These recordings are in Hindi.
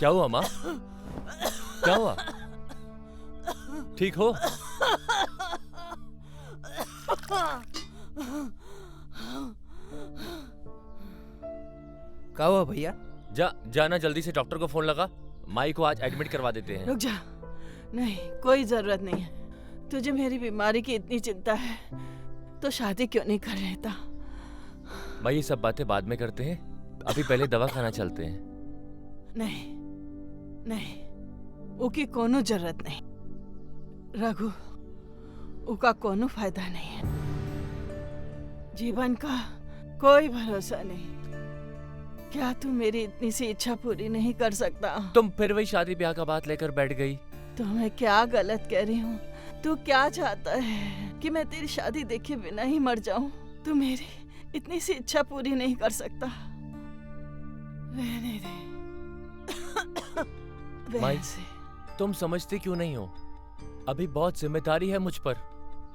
क्या हुआ माँ? क्या हुआ? ठीक हो? क्या हुआ भैया? जाना जल्दी से डॉक्टर को फोन लगा। माई को आज एडमिट करवा देते हैं। रुक जा। नहीं, कोई जरूरत नहीं है। तुझे मेरी बीमारी की इतनी चिंता है तो शादी क्यों नहीं कर लेता? माई ये सब बातें बाद में करते हैं, अभी पहले दवा खाना चलते हैं। नहीं नहीं, उकी कोनो जरूरत नहीं। रघु, उका कोनो फायदा नहीं है। जीवन का कोई भरोसा नहीं। क्या तू मेरी इतनी सी इच्छा पूरी नहीं कर सकता? तुम फिर वही शादी ब्याह का बात लेकर बैठ गई। तो मैं क्या गलत कह रही हूँ? तू क्या चाहता है कि मैं तेरी शादी देखे बिना ही मर जाऊं? तू मेरी इतनी सी इच्छा पूरी नहीं कर सकता? रहने दे। माई, तुम समझती क्यों नहीं हो? अभी बहुत जिम्मेदारी है मुझ पर।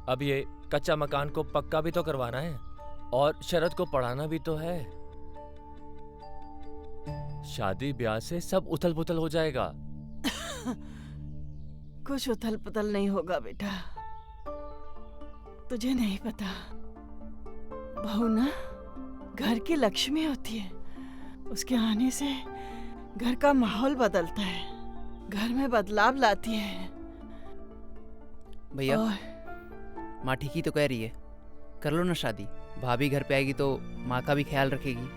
अब ये कच्चा मकान को पक्का भी तो करवाना है और शरद को पढ़ाना भी तो है। शादी ब्याह से सब उथल पुथल हो जाएगा। कुछ उथल पुथल नहीं होगा बेटा। तुझे नहीं पता, बहू ना घर की लक्ष्मी होती है। उसके आने से घर का माहौल बदलता है, घर में बदलाव लाती है। भैया, माँ ठीक ही तो कह रही है, कर लो ना शादी। भाभी घर पे आएगी तो माँ का भी ख्याल रखेगी।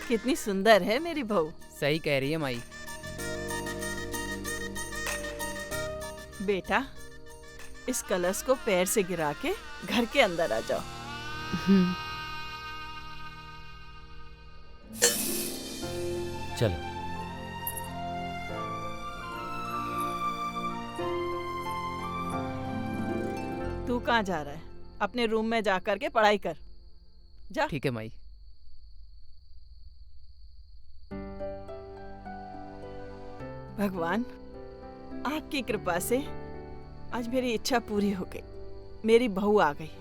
कितनी सुंदर है मेरी बहू। सही कह रही है माई। बेटा, इस कलश को पैर से गिरा के घर के अंदर आ जाओ। चलो। तू कहाँ जा रहा है? अपने रूम में जा कर के पढ़ाई कर। जा। ठीक है माई। भगवान, आपकी कृपा से आज मेरी इच्छा पूरी हो गई। मेरी बहू आ गई।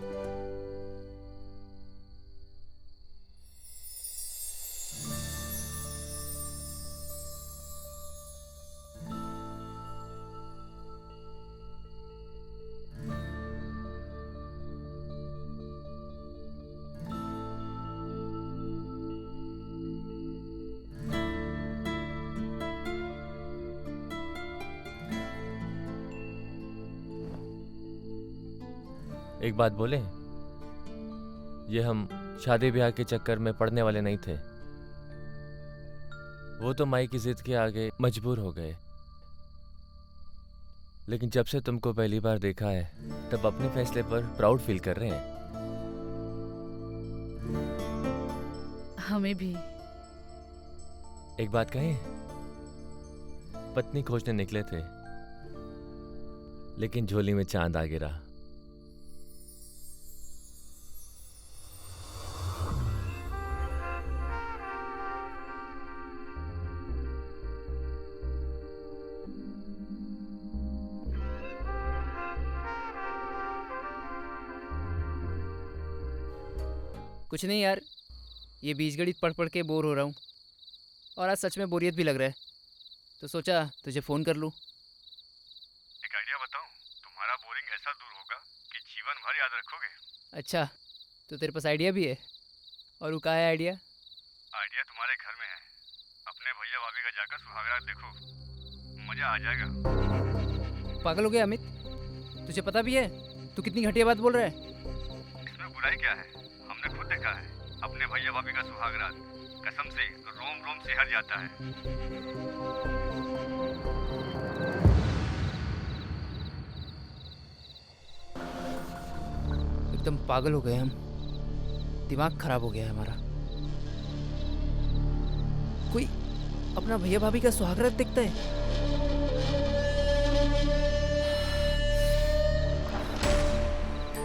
एक बात बोले, ये हम शादी ब्याह के चक्कर में पड़ने वाले नहीं थे। वो तो माई की जिद के आगे मजबूर हो गए। लेकिन जब से तुमको पहली बार देखा है तब अपने फैसले पर प्राउड फील कर रहे हैं। हमें भी। एक बात कहें, पत्नी खोजने निकले थे लेकिन झोली में चांद आ गिरा। कुछ नहीं यार, ये बीजगणित पढ़ पढ़ के बोर हो रहा हूँ और आज सच में बोरियत भी लग रहा है, तो सोचा तुझे फ़ोन कर लूँ। एक आइडिया बताऊं? तुम्हारा बोरिंग ऐसा दूर होगा कि जीवन भर याद रखोगे। अच्छा, तो तेरे पास आइडिया भी है? और वो क्या है आइडिया? आइडिया तुम्हारे घर में है। अपने भैया भाभी का जाकर सुहागरात देखो, मजा आ जाएगा। पागल हो गया अमित? तुझे पता भी है तू कितनी घटिया बात बोल रहा है? इसमें बुराई क्या है? हमने खुद देखा है अपने भैया भाभी का सुहागरात। कसम से रोम रोम सिहर जाता है। एकदम पागल हो गए हम, दिमाग खराब हो गया है हमारा। कोई अपना भैया भाभी का सुहागरात देखता है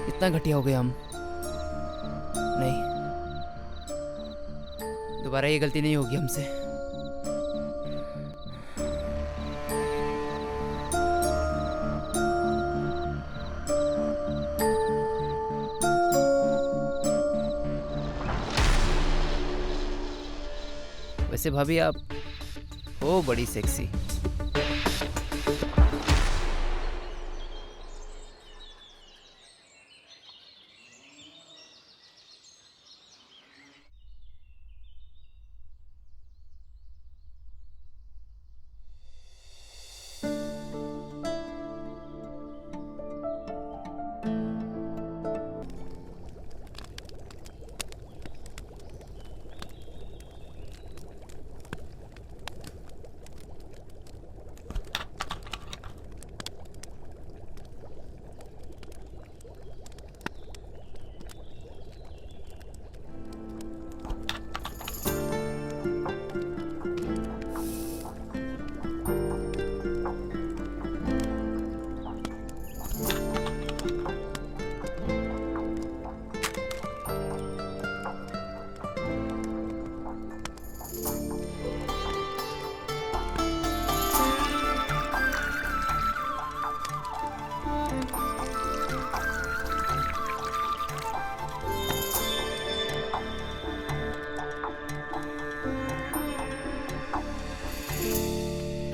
इतना घटिया हो गए हम। नहीं, दोबारा ये गलती नहीं होगी हमसे। वैसे भाभी आप हो बड़ी सेक्सी।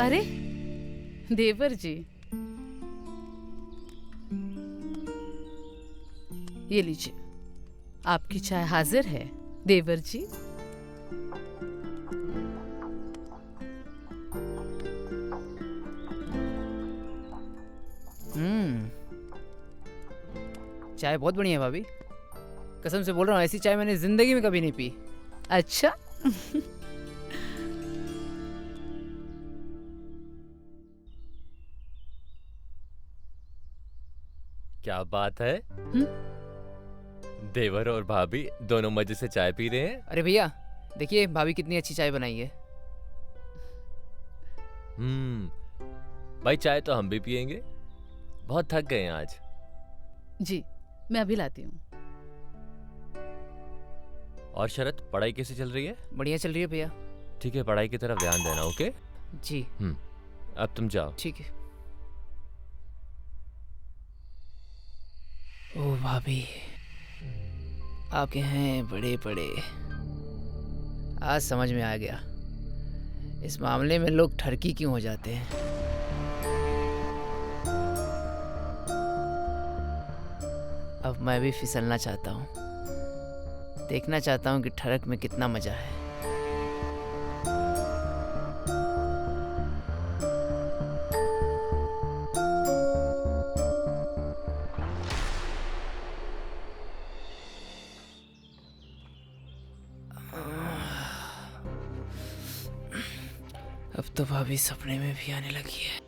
अरे देवर जी, ये लीजिए, आपकी चाय हाजिर है देवर जी। चाय बहुत बढ़िया है भाभी, कसम से बोल रहा हूँ, ऐसी चाय मैंने जिंदगी में कभी नहीं पी। अच्छा क्या बात है? देवर और भाभी दोनों मजे से चाय पी रहे हैं। अरे भैया देखिए भाभी कितनी अच्छी चाय बनाई है। भाई चाय तो हम भी पियेंगे, बहुत थक गए हैं आज। जी, मैं अभी लाती हूँ। और शरत, पढ़ाई कैसी चल रही है? बढ़िया चल रही है भैया। ठीक है, पढ़ाई की तरफ ध्यान देना। ओके जी अब तुम जाओ। ठीक है। ओ भाभी, आपके हैं बड़े बड़े। आज समझ में आ गया इस मामले में लोग ठरकी क्यों हो जाते हैं। अब मैं भी फिसलना चाहता हूँ, देखना चाहता हूँ कि ठरक में कितना मजा है। अब तो भाभी सपने में भी आने लगी है।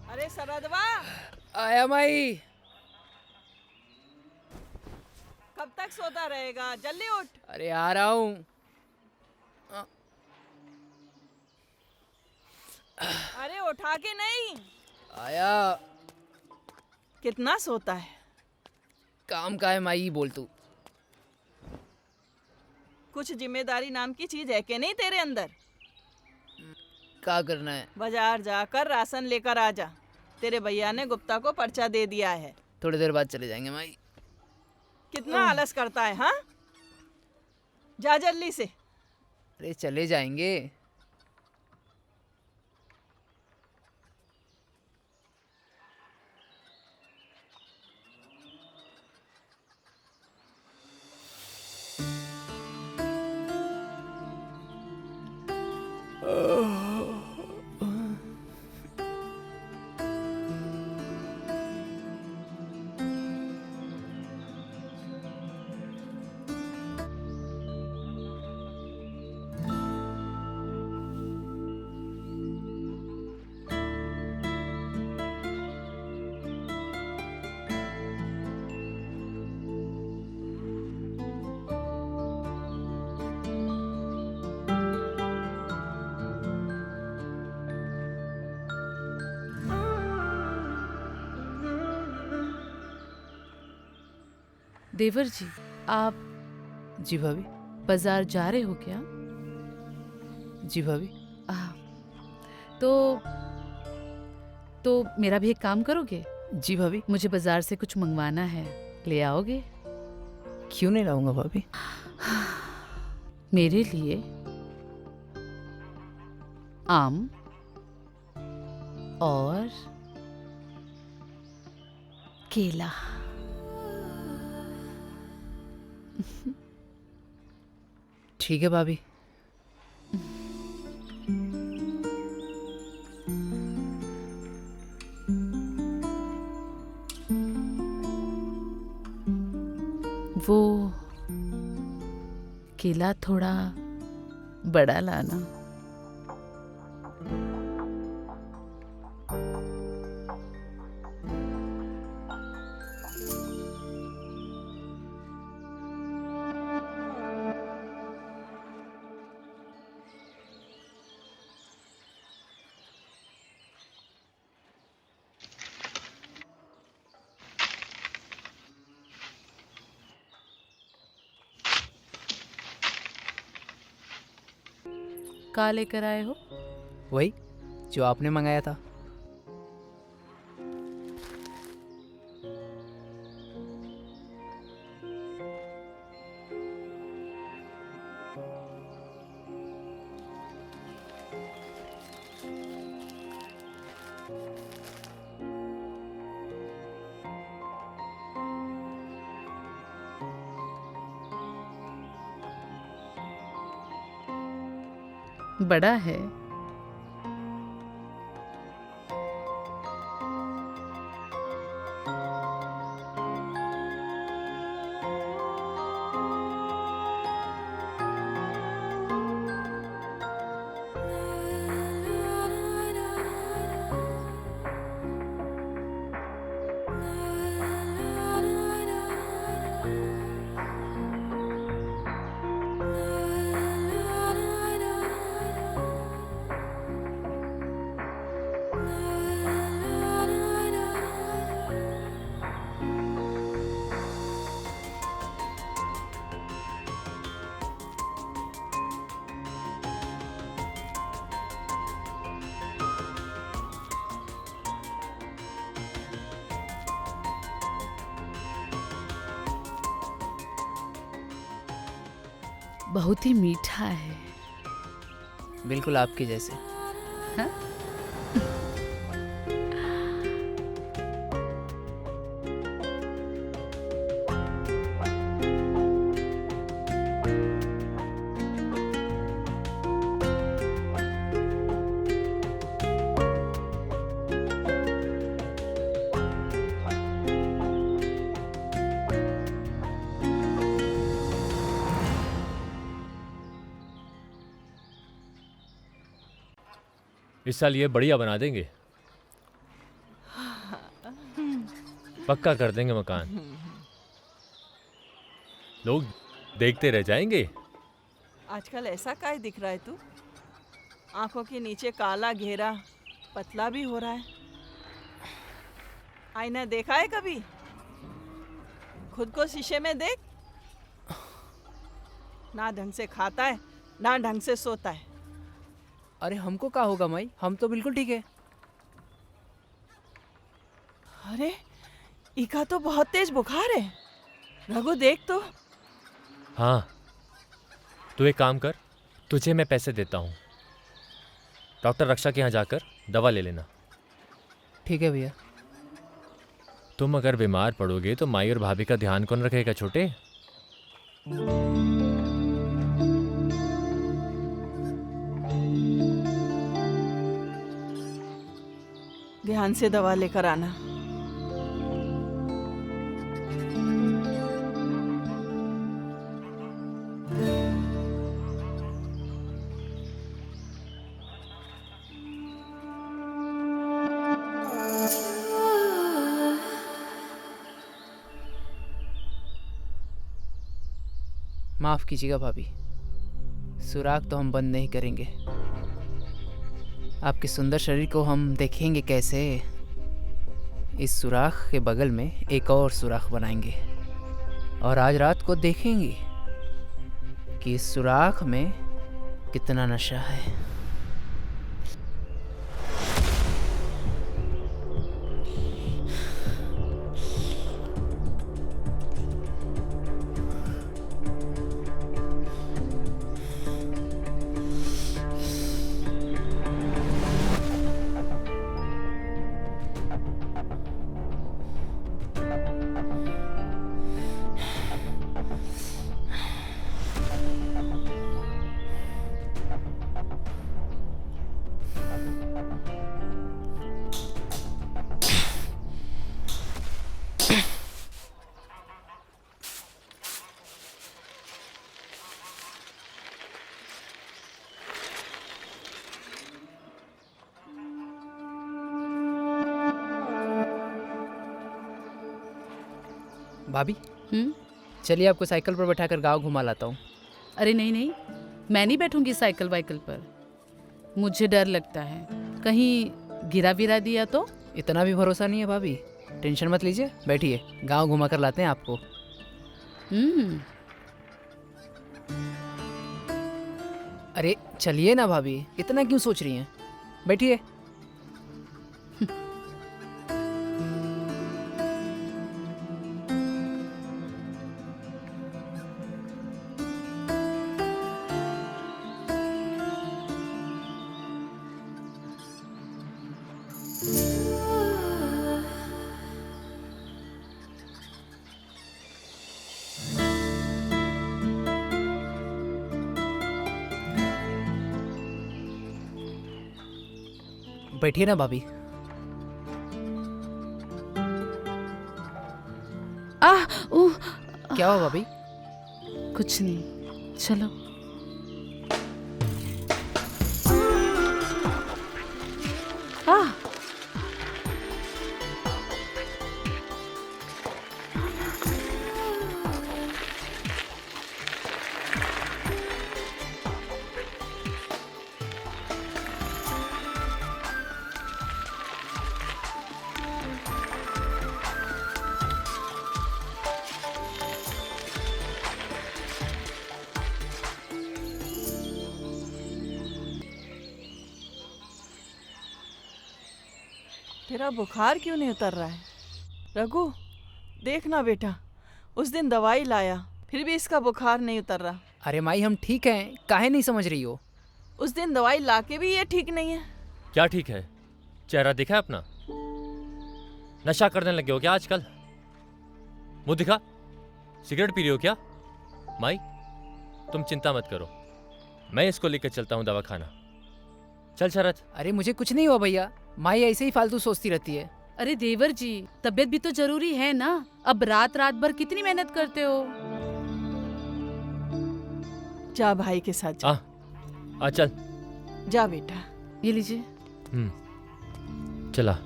अरे सरदवा, आया माई। कब तक सोता रहेगा? जल्दी उठ। अरे आ रहा हूँ। अरे उठा के नहीं। आया। कितना सोता है? काम का है माई, बोल तू। कुछ जिम्मेदारी नाम की चीज है कि नहीं तेरे अंदर? क्या करना है? बाजार जाकर राशन लेकर आ जा। तेरे भैया ने गुप्ता को पर्चा दे दिया है। थोड़ी देर बाद चले जाएंगे माई। कितना आलस करता है, हाँ? जा जल्दी से। अरे चले जाएंगे। देवर जी, आप जी भाभी। बाजार जा रहे हो क्या? जी भाभी। आ, तो मेरा भी एक काम करोगे? जी भाभी। मुझे बाजार से कुछ मंगवाना है, ले आओगे? क्यों नहीं लाऊंगा भाभी। मेरे लिए आम और केला। ठीक है भाभी। वो केला थोड़ा बड़ा लाना। का लेकर आए हो? वही जो आपने मंगाया था। बड़ा है। बहुत ही मीठा है। बिल्कुल आपके जैसे। हाँ? इस साल ये बढ़िया बना देंगे, पक्का कर देंगे मकान। लोग देखते रह जाएंगे। आजकल ऐसा काय दिख रहा है तू? आंखों के नीचे काला घेरा, पतला भी हो रहा है। आईना देखा है कभी? खुद को शीशे में देख। ना ढंग से खाता है, ना ढंग से सोता है। अरे हमको क्या होगा माई, हम तो बिल्कुल ठीक है। अरे इका तो बहुत तेज बुखार है। रघु देख तो। हाँ, तू एक काम कर, तुझे मैं पैसे देता हूँ, डॉक्टर रक्षा के यहाँ जाकर दवा ले लेना। ठीक है भैया। तुम अगर बीमार पड़ोगे तो माई और भाभी का ध्यान कौन रखेगा छोटे? ध्यान से दवा लेकर आना। माफ कीजिएगा भाभी, सुराग तो हम बंद नहीं करेंगे। आपके सुंदर शरीर को हम देखेंगे कैसे। इस सुराख के बगल में एक और सुराख बनाएंगे और आज रात को देखेंगी कि इस सुराख में कितना नशा है। भाभी चलिए आपको साइकिल पर बैठाकर गांव घुमा लाता हूँ। अरे नहीं नहीं, मैं नहीं बैठूंगी साइकिल वाइकिल पर। मुझे डर लगता है, कहीं गिरा विरा दिया तो। इतना भी भरोसा नहीं है भाभी, टेंशन मत लीजिए, बैठिए, गांव घुमा कर लाते हैं आपको। अरे चलिए ना भाभी, इतना क्यों सोच रही हैं, बैठिए। बैठिए ना भाभी। क्या हुआ भाभी? कुछ नहीं, चलो। तेरा बुखार क्यों नहीं उतर रहा है? रघु, देखना बेटा, उस दिन दवाई लाया, फिर भी इसका बुखार नहीं उतर रहा। अरे माई हम ठीक हैं, काहे नहीं समझ रही हो? उस दिन दवाई लाके भी ये ठीक नहीं है। क्या ठीक है? चेहरा दिखा है अपना? नशा करने लगे हो क्या आजकल? मुंह दिखा, सिगरेट पी रही हो क्या? माई तुम चिंता मत करो, मैं इसको लेकर चलता हूँ दवाखाना। चल शरद। अरे मुझे कुछ नहीं हुआ भैया, माई ऐसे ही फालतू सोचती रहती है। अरे देवर जी, तबीयत भी तो जरूरी है ना। अब रात रात भर कितनी मेहनत करते हो। जा भाई के साथ जा। आ चल। जा बेटा। ये लीजिए। चला।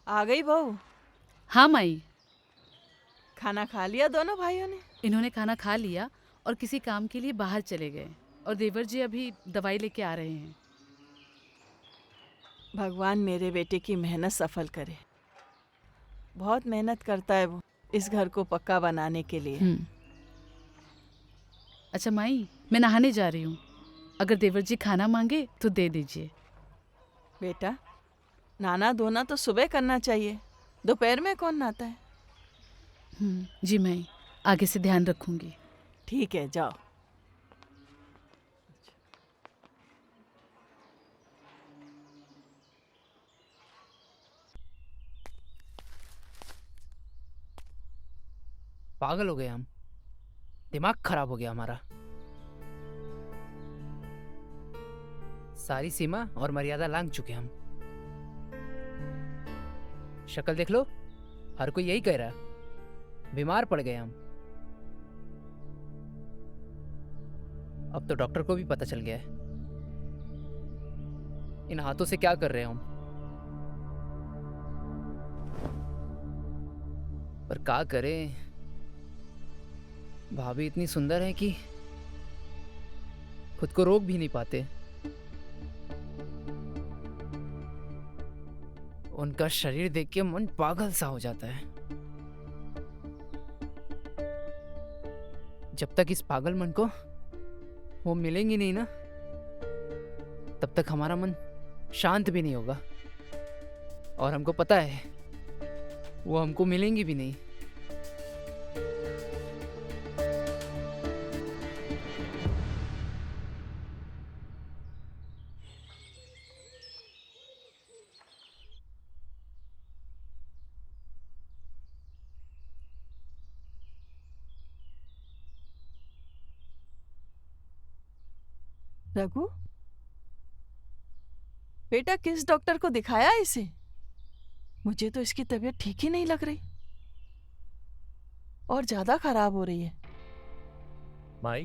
आ गई बहू? हाँ माई। खाना खा लिया दोनों भाइयों ने? इन्होंने खाना खा लिया और किसी काम के लिए बाहर चले गए, और देवर जी अभी दवाई लेके आ रहे हैं। भगवान मेरे बेटे की मेहनत सफल करे। बहुत मेहनत करता है वो इस घर को पक्का बनाने के लिए। अच्छा माई, मैं नहाने जा रही हूँ, अगर देवर जी खाना मांगे तो दे दीजिए। बेटा, नहाना धोना तो सुबह करना चाहिए, दोपहर में कौन नहाता है? जी माई, आगे से ध्यान रखूंगी। ठीक है, जाओ। पागल हो गए हम, दिमाग खराब हो गया हमारा। सारी सीमा और मर्यादा लांघ चुके हम। शक्ल देख लो, हर कोई यही कह रहा है, बीमार पड़ गए हम। अब तो डॉक्टर को भी पता चल गया है। इन हाथों से क्या कर रहे हैं हम? पर क्या करें, भाभी इतनी सुंदर है कि खुद को रोक भी नहीं पाते। उनका शरीर देख के मन पागल सा हो जाता है। जब तक इस पागल मन को वो मिलेंगी नहीं ना, तब तक हमारा मन शांत भी नहीं होगा। और हमको पता है वो हमको मिलेंगी भी नहीं। रघु, बेटा किस डॉक्टर को दिखाया इसे? मुझे तो इसकी तबीयत ठीक ही नहीं लग रही और ज्यादा खराब हो रही है। माई,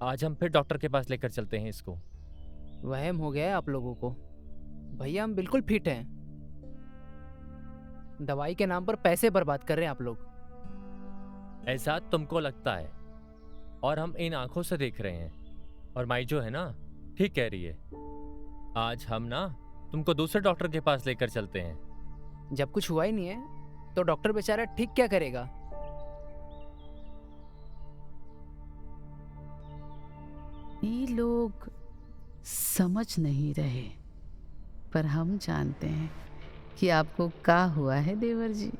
आज हम फिर डॉक्टर के पास लेकर चलते हैं इसको। वहम हो गया है आप लोगों को। भैया हम बिल्कुल फिट हैं। दवाई के नाम पर पैसे बर्बाद कर रहे हैं आप लोग। ऐसा तुमको लगता है और हम इन आंखों से देख रहे हैं। और माई जो है ना, ठीक कह रही है। आज हम ना तुमको दूसरे डॉक्टर के पास लेकर चलते हैं। जब कुछ हुआ ही नहीं है तो डॉक्टर बेचारा ठीक क्या करेगा? ये लोग समझ नहीं रहे, पर हम जानते हैं कि आपको क्या हुआ है देवर जी।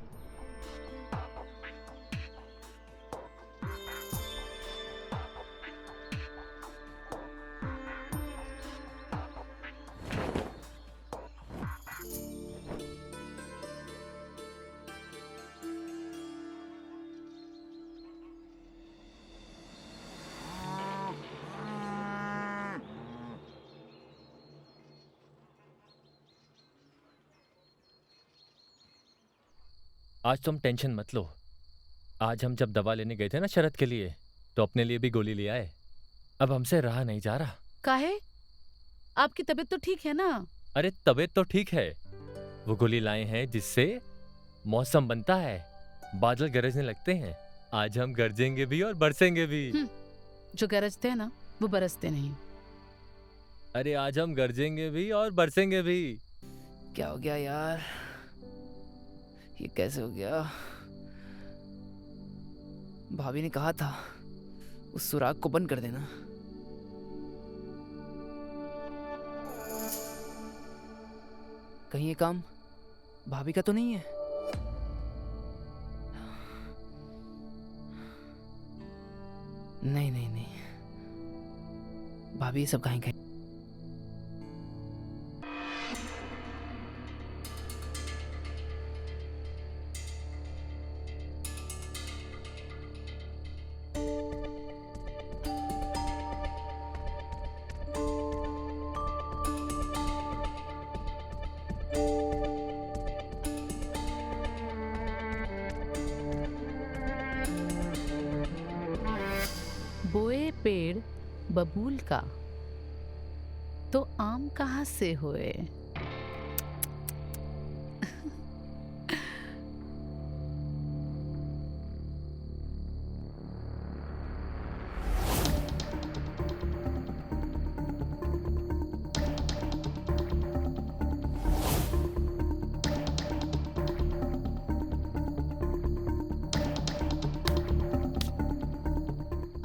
आज तुम टेंशन मत लो। आज हम जब दवा लेने गए थे ना शरद के लिए, तो अपने लिए भी गोली ले आए। अब हमसे रहा नहीं जा रहा। काहे? आपकी तबीयत तो ठीक है ना? अरे तबीयत तो ठीक है। वो गोली लाए हैं जिससे मौसम बनता है, बादल गरजने लगते हैं। आज हम गरजेंगे भी और बरसेंगे भी। जो गरजते हैं ना वो बरसते नहीं। अरे आज हम गरजेंगे भी और बरसेंगे भी। क्या हो गया यार? ये कैसे हो गया? भाभी ने कहा था उस सुराग को बंद कर देना। कहीं ये काम भाभी का तो नहीं है? नहीं नहीं नहीं, भाभी ये सब कहीं कहीं। बोए पेड़ बबूल का, तो आम कहाँ से हुए?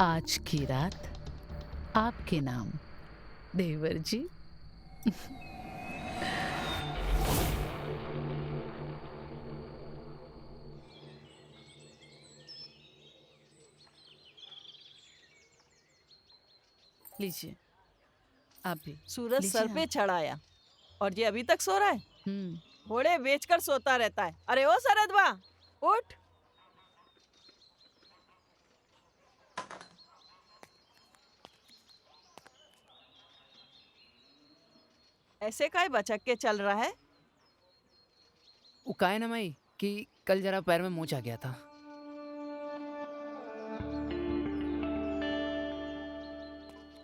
आज की रात आपके नाम देवर जी। लीजिए, आप भी। सूरज लीजिए सर पे ना। चढ़ाया और ये अभी तक सो रहा है। हम्म। घोड़े बेचकर सोता रहता है। अरे ओ सरदवा, उठ। ऐसे काय बचक के चल रहा है? वो का है ना माई कि कल जरा पैर में मोच आ गया था।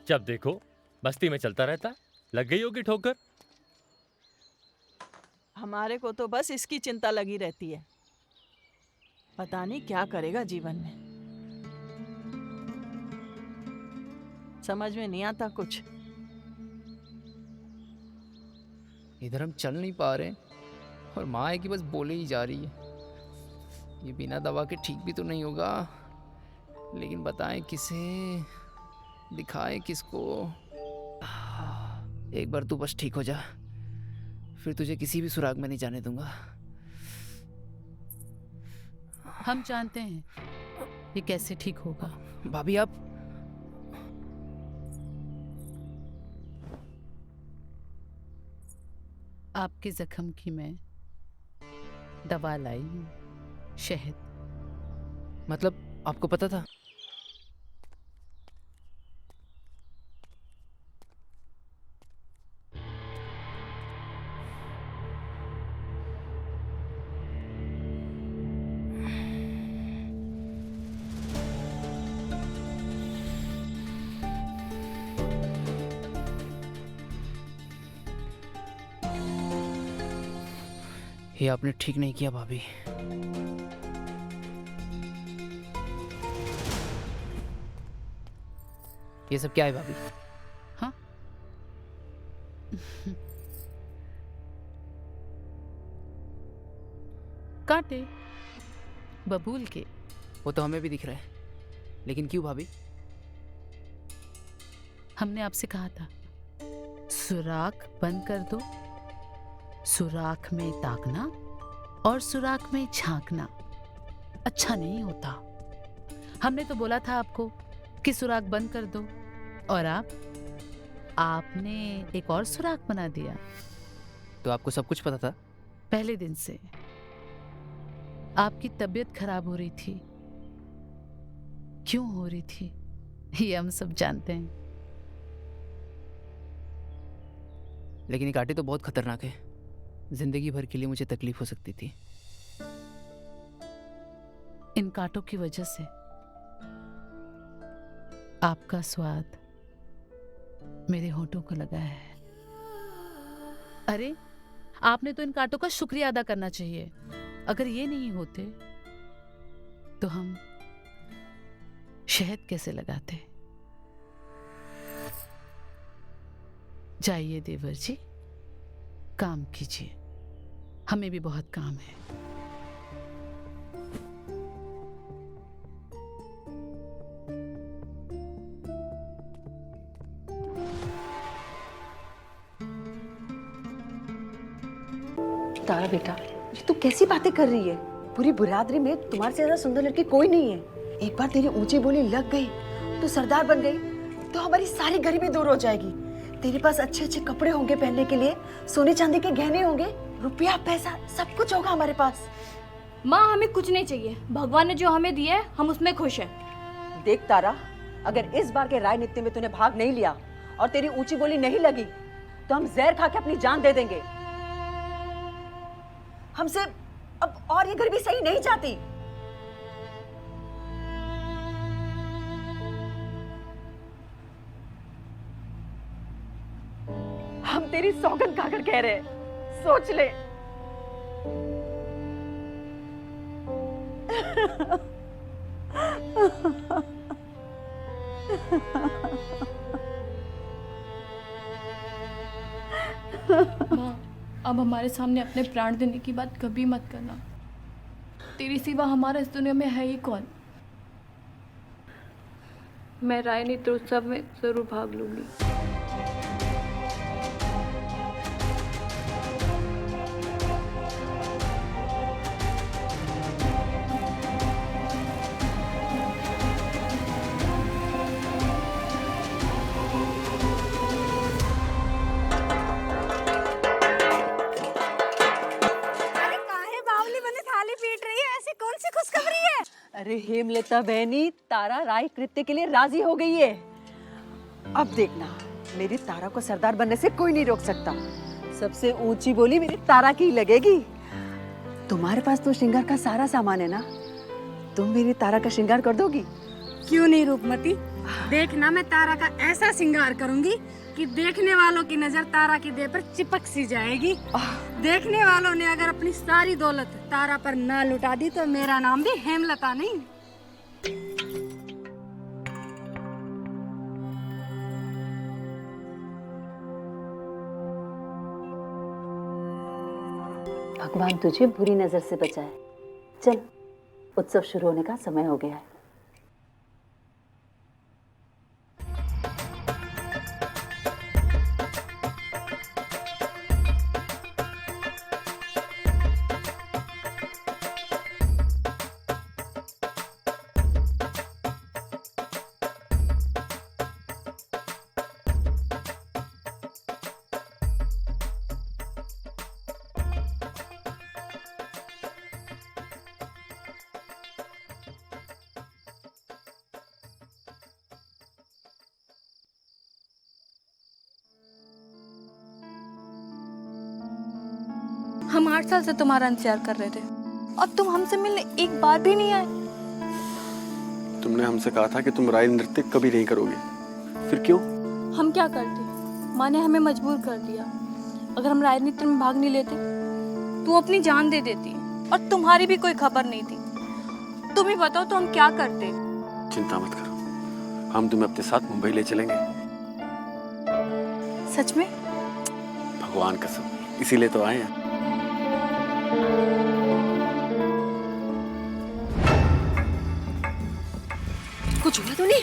जब देखो मस्ती में चलता रहता। लग गई होगी ठोकर। हमारे को तो बस इसकी चिंता लगी रहती है। पता नहीं क्या करेगा जीवन में। समझ में नहीं आता कुछ। इधर हम चल नहीं पा रहे और माँ है कि बस बोले ही जा रही है। ये बिना दवा के ठीक भी तो नहीं होगा, लेकिन बताएं किसे, दिखाएं किसको। एक बार तू बस ठीक हो जा, फिर तुझे किसी भी सुराग में नहीं जाने दूंगा। हम जानते हैं ये कैसे ठीक होगा। भाभी आप आपके जख्म की मैं दवा लाई हूँ, शहद। मतलब आपको पता था? ये आपने ठीक नहीं किया भाभी। ये सब क्या है भाभी? हाँ कांटे, बबूल के। वो तो हमें भी दिख रहा है, लेकिन क्यों भाभी? हमने आपसे कहा था सुराख बंद कर दो, सुराख में ताकना और सुराख में झांकना अच्छा नहीं होता। हमने तो बोला था आपको कि सुराख बंद कर दो, और आपने एक और सुराख बना दिया। तो आपको सब कुछ पता था? पहले दिन से आपकी तबीयत खराब हो रही थी। क्यों हो रही थी ये हम सब जानते हैं। लेकिन ये कांटे तो बहुत खतरनाक है, जिंदगी भर के लिए मुझे तकलीफ हो सकती थी। इन कांटों की वजह से आपका स्वाद मेरे होठों को लगा है। अरे आपने तो इन कांटों का शुक्रिया अदा करना चाहिए। अगर ये नहीं होते तो हम शहद कैसे लगाते। जाइए देवर जी, काम कीजिए, हमें भी बहुत काम है। तारा बेटा, ये तू कैसी बातें कर रही है? पूरी बुरादरी में तुम्हारे से ज्यादा सुंदर लड़की कोई नहीं है। एक बार तेरी ऊंची बोली लग गई तो सरदार बन गई तो हमारी सारी गरीबी दूर हो जाएगी। तेरे पास अच्छे अच्छे कपड़े होंगे पहनने के लिए, सोने चांदी के गहने होंगे, रुपया पैसा सब कुछ होगा हमारे पास। माँ हमें कुछ नहीं चाहिए, भगवान ने जो हमें दिया है हम उसमें खुश हैं। देख तारा, अगर इस बार के राजनीति में तूने भाग नहीं लिया और तेरी ऊंची बोली नहीं लगी तो हम जहर खा के अपनी जान दे देंगे। हमसे अब और ये गरीबी सही नहीं जाती। हम तेरी सौगंध खाकर कह रहे हैं, सोच ले। माँ अब हमारे सामने अपने प्राण देने की बात कभी मत करना। तेरी सिवा हमारा इस दुनिया में है ही कौन। मैं राजनीति उत्सव में जरूर भाग लूंगी। अरे हेमलता बहनी, तारा राय कृत्य के लिए राजी हो गई है। अब देखना, मेरी तारा को सरदार बनने से कोई नहीं रोक सकता। सबसे ऊंची बोली मेरी तारा की लगेगी। तुम्हारे पास तो श्रृंगार का सारा सामान है ना, तुम मेरी तारा का श्रृंगार कर दोगी? क्यों नहीं रूपमती, देखना मैं तारा का ऐसा श्रृंगार करूंगी कि देखने वालों की नजर तारा की देह पर चिपक सी जाएगी। देखने वालों ने अगर अपनी सारी दौलत तारा पर ना लुटा दी तो मेरा नाम भी हेमलता नहीं। भगवान तुझे बुरी नजर से बचाए। चल, उत्सव शुरू होने का समय हो गया है। हम 8 साल से तुम्हारा इंतजार कर रहे थे और तुम हमसे मिलने एक बार भी नहीं आए। तुमने हमसे कहा था कि तुम राय नृत्य कभी नहीं करोगे, फिर क्यों? हम क्या करते, माँ ने हमें मजबूर कर दिया। अगर हम राजनीति में भाग नहीं लेते तू अपनी जान दे देती और तुम्हारी भी कोई खबर नहीं थी। तुम ही बताओ तो हम क्या करते। चिंता मत करो, हम तुम्हें अपने साथ मुंबई ले चलेंगे। सच में? भगवान कसम, इसीलिए तो आए हैं। कुछ हुआ तो नहीं?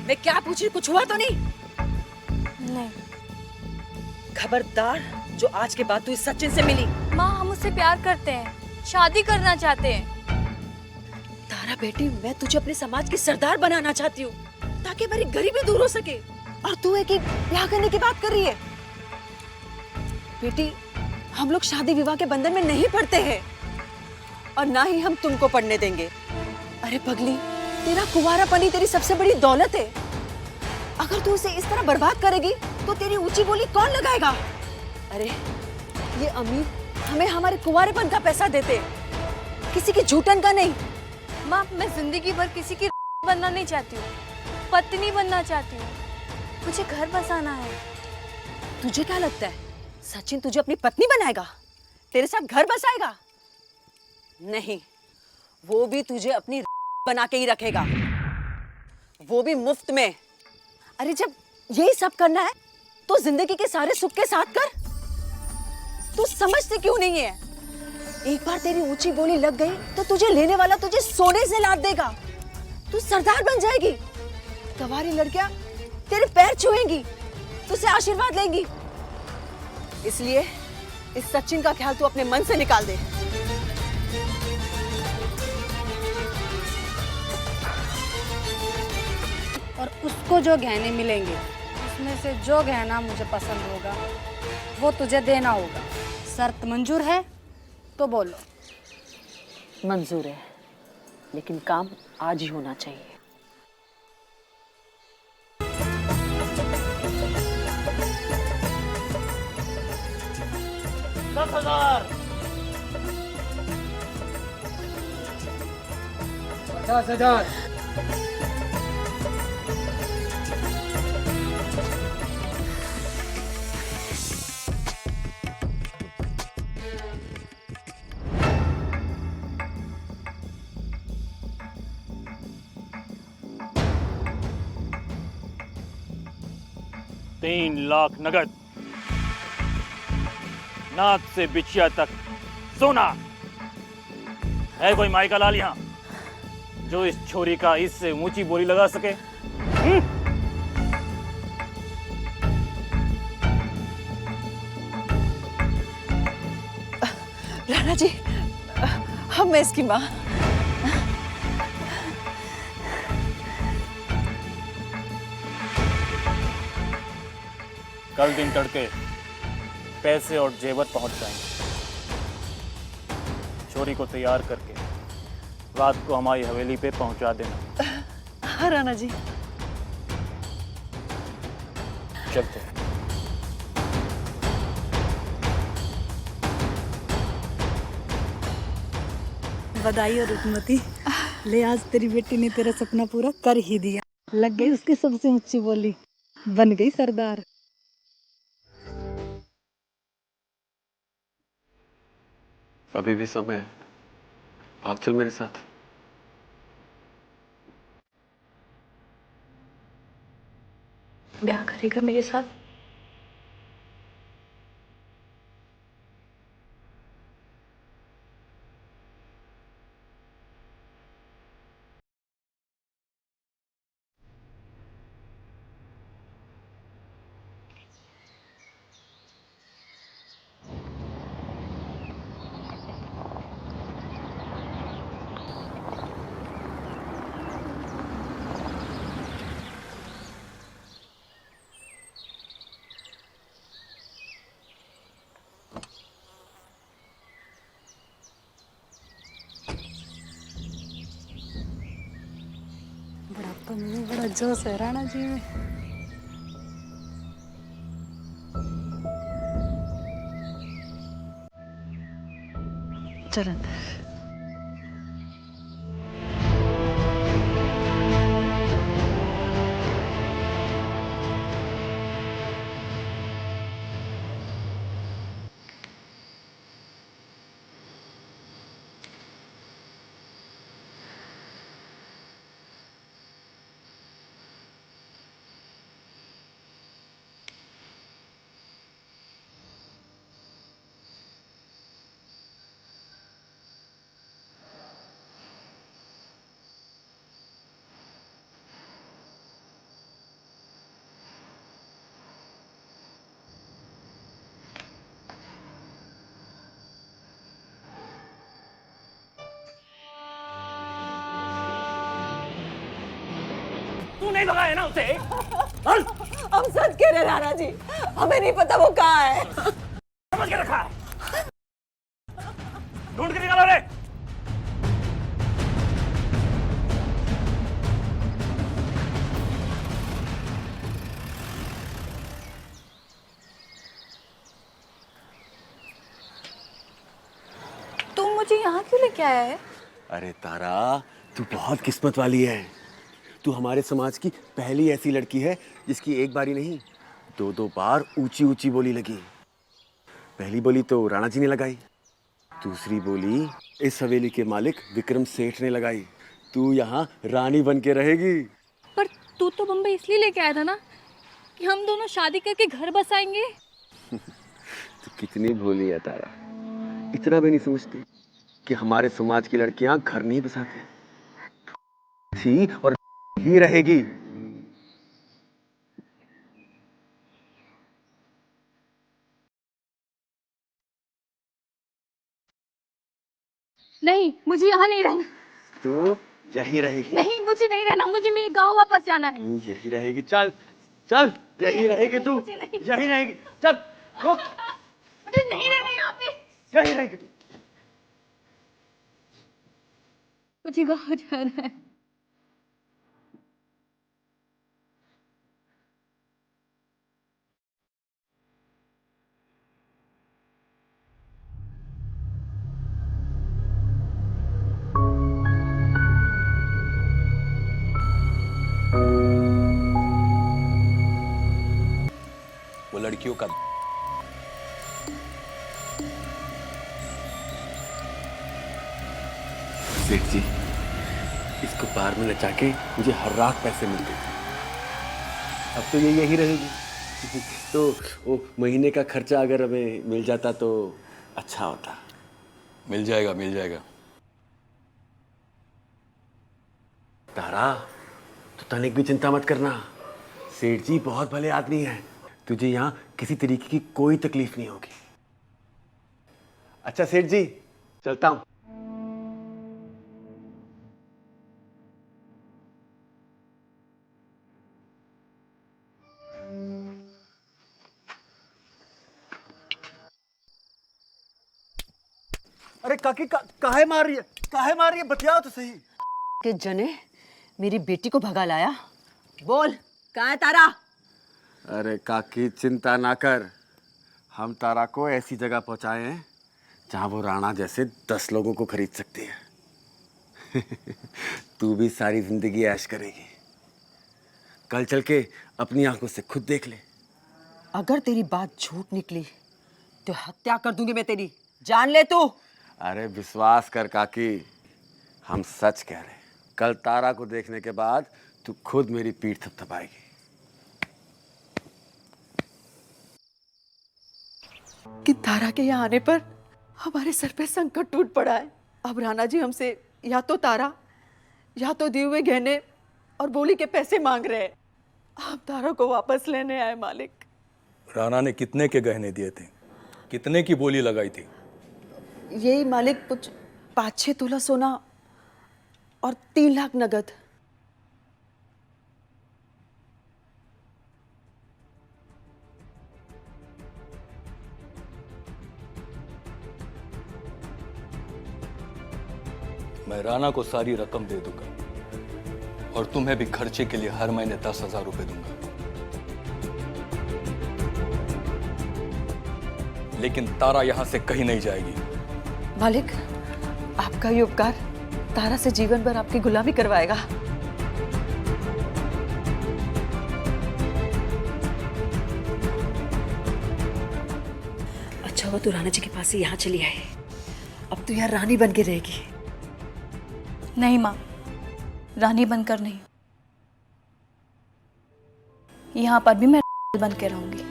मैं क्या पूछ रही, कुछ हुआ तो नहीं? नहीं खबरदार, जो आज के बाद तू इस सचिन से मिली। माँ, हम उससे प्यार करते हैं, शादी करना चाहते हैं। तारा बेटी, मैं तुझे अपने समाज की सरदार बनाना चाहती हूँ ताकि हमारी गरीबी दूर हो सके, और तू एक ब्याह करने की बात कर रही है। बेटी, हम लोग शादी विवाह के बंधन में नहीं पड़ते हैं और ना ही हम तुमको पढ़ने देंगे। अरे पगली, तेरा कुंवारापन ही तेरी सबसे बड़ी दौलत है। अगर तू उसे इस तरह बर्बाद करेगी तो तेरी ऊंची बोली कौन लगाएगा? अरे ये अमीर हमें हमारे कुंवारेपन का पैसा देते, किसी की झूठन का नहीं। माँ, मैं जिंदगी भर किसी की बनना नहीं चाहती हूँ, पत्नी बनना चाहती हूँ। मुझे घर बसाना है। तुझे क्या लगता है सचिन तुझे अपनी पत्नी बनाएगा, तेरे साथ घर बसाएगा? नहीं, वो भी तुझे अपनी बना के ही रखेगा, वो भी मुफ्त में। अरे जब यही सब करना है तो जिंदगी के सारे सुख के साथ कर। तू समझती क्यों नहीं है? एक बार तेरी ऊंची बोली लग गई तो तुझे लेने वाला तुझे सोने से लाद देगा। तू सरदार बन जाएगी, तुम्हारी लड़कियां तेरे पैर छुएंगी, तुझसे आशीर्वाद लेंगी। इसलिए इस सचिन का ख्याल तू अपने मन से निकाल दे। और उसको जो गहने मिलेंगे उसमें से जो गहना मुझे पसंद होगा वो तुझे देना होगा। शर्त मंजूर है तो बोलो। मंजूर है, लेकिन काम आज ही होना चाहिए। 10,000 50,000 3,00,000 नगद, नाक से बिछिया तक सोना। है कोई माई का लाल यहाँ जो इस छोरी का इससे ऊंची बोली लगा सके? राणा जी, हम मैं इसकी माँ। कल दिन तड़के पैसे और जेवर पहुंच जाएंगे। छोरी को तैयार करके रात को हमारी हवेली पे पहुंचा देना। हाँ राणा जी। चलते हैं। बधाई और रुकमती, ले आज तेरी बेटी ने तेरा सपना पूरा कर ही दिया। लग गई उसकी सबसे ऊंची बोली, बन गई सरदार। अभी भी समय है, भाग चल मेरे साथ। ब्याह करेगा मेरे साथ? जोश है राणा जी में। चल अंदर। तू नहीं लगाया ना उसे? हम सच कह रहे राणा जी, हमें नहीं पता वो कहाँ है। समझ के रखा है। ढूंढ के निकालो रे। तुम मुझे यहाँ क्यों लेके आया है? अरे तारा, तू बहुत किस्मत वाली है। तू हमारे समाज की पहली ऐसी लड़की है जिसकी एक बारी नहीं, दो बार ऊंची ऊंची बोली लगी। पहली बोली तो राणा जी ने लगाई, दूसरी बोली इस हवेली के मालिक विक्रम सेठ ने लगाई। तू यहाँ रानी बन के रहेगी। पर तू तो बम्बई इसलिए लेके आया था ना कि हम दोनों शादी करके घर बसाएंगे। तू कितनी भोली है तारा, इतना भी नहीं सोचती कि हमारे समाज की लड़कियां घर नहीं बसाते थी और ही रहेगी। नहीं, मुझे यहाँ नहीं रहना। तू यही रहेगी। नहीं, मुझे नहीं रहना, मुझे मेरे गांव वापस जाना है। तू यही रहेगी। चल चल, यही रहेगी तू, यही रहेगी। चल रुक, मुझे नहीं रहना यहाँ पे। यही रहेगी। मुझे गाँव जाना है। वो लड़कियों का सेठ जी, इसको बार में नचा के मुझे हर रात पैसे मिलते थे। अब तो ये यही रहेगी। तो वो महीने का खर्चा अगर हमें मिल जाता तो अच्छा होता। मिल जाएगा, मिल जाएगा। तारा, तो तनिक भी चिंता मत करना। सेठ जी बहुत भले आदमी हैं। तुझे यहाँ किसी तरीके की कोई तकलीफ नहीं होगी। अच्छा सेठ जी, चलता हूँ। अरे काकी, काहे मार रही है? काहे मार रही है? बतियाओ तो सही। के जने मेरी बेटी को भगा लाया। बोल, कहाँ है तारा? अरे काकी चिंता ना कर, हम तारा को ऐसी जगह पहुंचाए हैं जहां वो राणा जैसे 10 लोगों को खरीद सकती है। तू भी सारी जिंदगी ऐश करेगी। कल चल के अपनी आंखों से खुद देख ले। अगर तेरी बात झूठ निकली तो हत्या कर दूंगी मैं तेरी, जान ले तू। अरे विश्वास कर काकी, हम सच कह रहे हैं। कल तारा को देखने के बाद तू खुद मेरी पीठ थपथपाएगी। कि तारा के यहाँ आने पर हमारे सर पे संकट टूट पड़ा है। अब राणा जी हमसे या तो तारा या तो दिए हुए गहने और बोली के पैसे मांग रहे हैं। आप तारा को वापस लेने आए मालिक। राणा ने कितने के गहने दिए थे? कितने की बोली लगाई थी? यही मालिक कुछ 5-6 तोला सोना और 3 लाख नगद। मैं राणा को सारी रकम दे दूंगा और तुम्हें भी खर्चे के लिए हर महीने 10,000 रुपए दूंगा। लेकिन तारा यहां से कहीं नहीं जाएगी। मालिक, आपका ये उपकार तारा से जीवन भर आपकी गुलामी करवाएगा। अच्छा हुआ तू राणा जी के पास से यहाँ चली आई। अब तो यार रानी बन के रहेगी। नहीं माँ, रानी बनकर नहीं, यहाँ पर भी मैं बन के रहूंगी।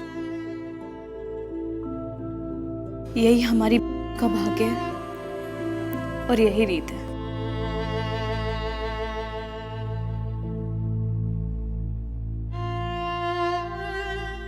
यही हमारी का भाग्य है और यही रीत है।